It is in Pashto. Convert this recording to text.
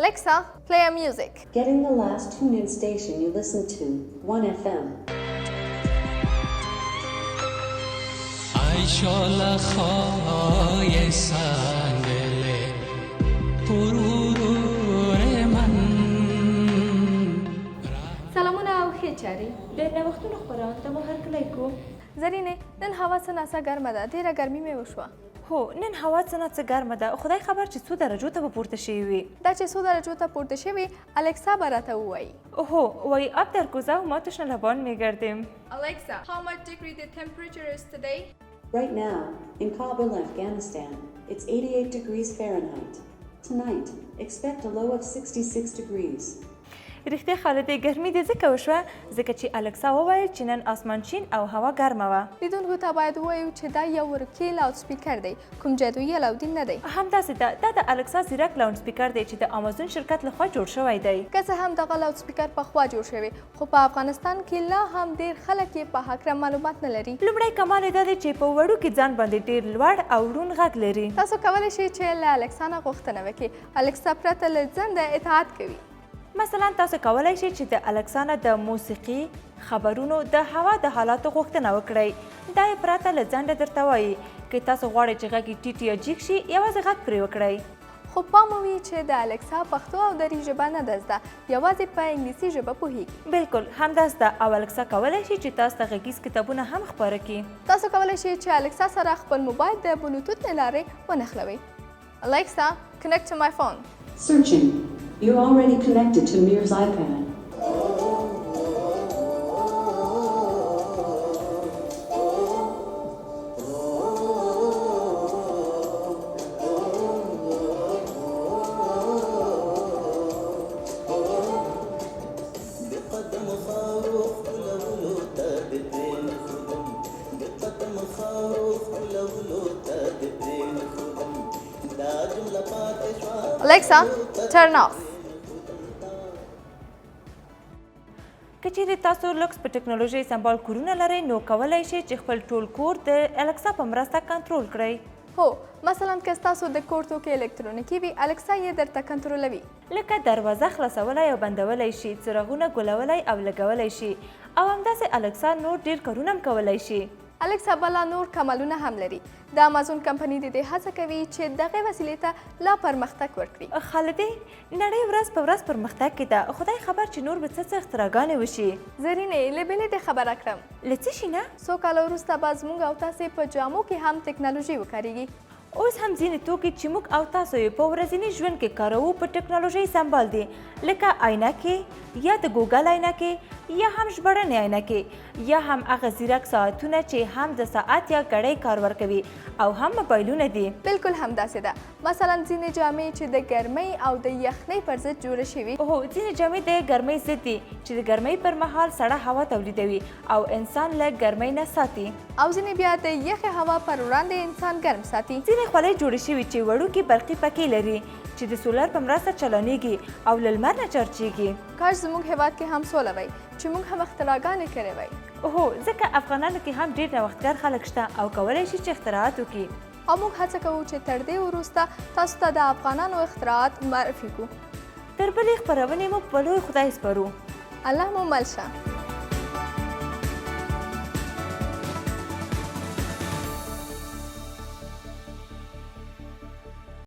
Alexa, play a music. Getting the last tune-in station you listen to, 1FM. Aishola khoye sangele purure man. سلامونه او ښې چارې. ډېر نوښتونه خپرونې ته مو هرکلی کوو. زرینې نن هوا څه ناڅه ګرمه ده، ډېره ګرمي مې وشوه. هو نن هوا څه نه څه ګرمه ده، خدای خبر چې څو درجو ته به پورته شوې وي. دا چې څو درجو ته پورته شوي الکسا به راته ووایي. هو وای آب در گذر و ما تشنه لبان میگردیم. Alexa, how much degree the temperature is today? Right now, in Kabul, Afghanistan, it's 88 degrees Fahrenheit. Tonight, expect a low of 66 degrees. رښتیا خالدې ګرمي دې ځکه وشوه ځکه چې الکسا وویل چې نن اسمان شین او هوا ګرمه وه. لیدونکو ته باید ووایو چې دا یو ورکې لاود سپیکر دی، کوم جادویي الاودین نه دی. همداسې ده، دا د الکسا ځیرک لاونډ سپیکر دی چې د امازون شرکت لخوا جوړ شوی دی. که څه هم دغه لاود سپیکر پخوا جوړ شوی خو په افغانستان کې لا هم ډېر خلک یې په هکله معلومات نه لري. لومړی کمال یې دا دی چې په وړو کې ځان باندې ډېر لوړ او روڼ غږ لري. تاسو کولی شئ چې له الکسا نه غوښتنه وکړئ. الکسا پرته له ځنډه اطاعت کوي. مثلا تاسو کولی شئ چې د الکسا نه د موسیقي، خبرونو، د هوا د حالاتو غوښتنه وکړئ. دا یې پرته له ځنډه درته وایي. که تاسو غواړئ چې غږ یې ټیټ یا جګ شي یوازې غږ پرې وکړئ. خو پام وي چې د الکسا پښتو او دري ژبه نه ده زده، یوازې په انګلیسي ژبه پوهیږي. بالکل همداسې ده او الکسا کولی شي چې تاسو ته غږیز کتابونه هم خپاره کړي. تاسو کولی شئ چې الکسا سره خپل موبایل د بلوتوث له لارې ونښلوئ. Alexa, connect to my phone. Searching. You're already connected to Mir's iPad. Alexa, turn off. که چیرې تاسو لوکس په ټکنالوژۍ سمبال کورونه لرئ نو کولی شئ چې خپل ټول کور د الکسا په مرسته کنټرول کړئ. هو مثلا که ستاسو د کور توکي الکترونیکي وي الکسا یې درته کنټرولوي. لکه دروازه خلاصولی او بندولی شي، څراغونه ګلولی او لګولی شي او همداسې الکسا نور ډېر کارونه هم کولی شي. الکسا بلا نور کمالونه هم لري. د امازون کمپنۍ د دې هڅه کوي چې دغې وسیلې ته لا پرمختګ ورکړي. خالدې نړۍ ورځ په ورځ پرمختګ کې ده، خدای خبر چې نور به څه اختراګانې وشي. زرینې له بلې دې خبره کړم له څه شي نه؟ څو کاله وروسته به زموږ او تاسې په جامو کې هم ټکنالوژي وکاریږي. اوس هم ځینې توکي چې موږ او تاسو یې په ورځني ژوند کې کاروو په ټکنالوژۍ سمبال دي، لکه عینکې یا د ګوګل عینکې یا هم ژباړنې عینکې یا هم هغه ځیرک ساعتونه چې هم د ساعت یا ګړۍ کار ورکوي او هم موبایلونه دي. بالکل همداسې ده. مثلا ځینې جامې چې د ګرمۍ او د یخنۍ پر ضد جوړې شوي. هو ځینې جامې د ګرمۍ ضد دي چې د ګرمۍ پر مهال سړه هوا تولیدوي او انسان له ګرمۍ نه ساتي. او ځینې بیا د یخې هوا پر وړاندې انسان ګرم ساتي. ځینې خولۍ جوړې شوي چې وړوکي برقي پکې لري چې د سولر په مرسته چلانیږي او له لمر نه چارجیږي. کاش زموږ هیواد کې هم سوله وی چې موږ هم اختراګانې کړې وی. هو ځکه افغانانو کې هم ډېر نوښتګر خلک شته او کولی شي چې اختراعات وکړي. او موږ هڅه کوو چې تر دې وروسته تاسو ته د افغانانو اختراعات معرفي کړو. تر بلې خپرونې مو په لوی خدای سپارو. الله مو مل شه.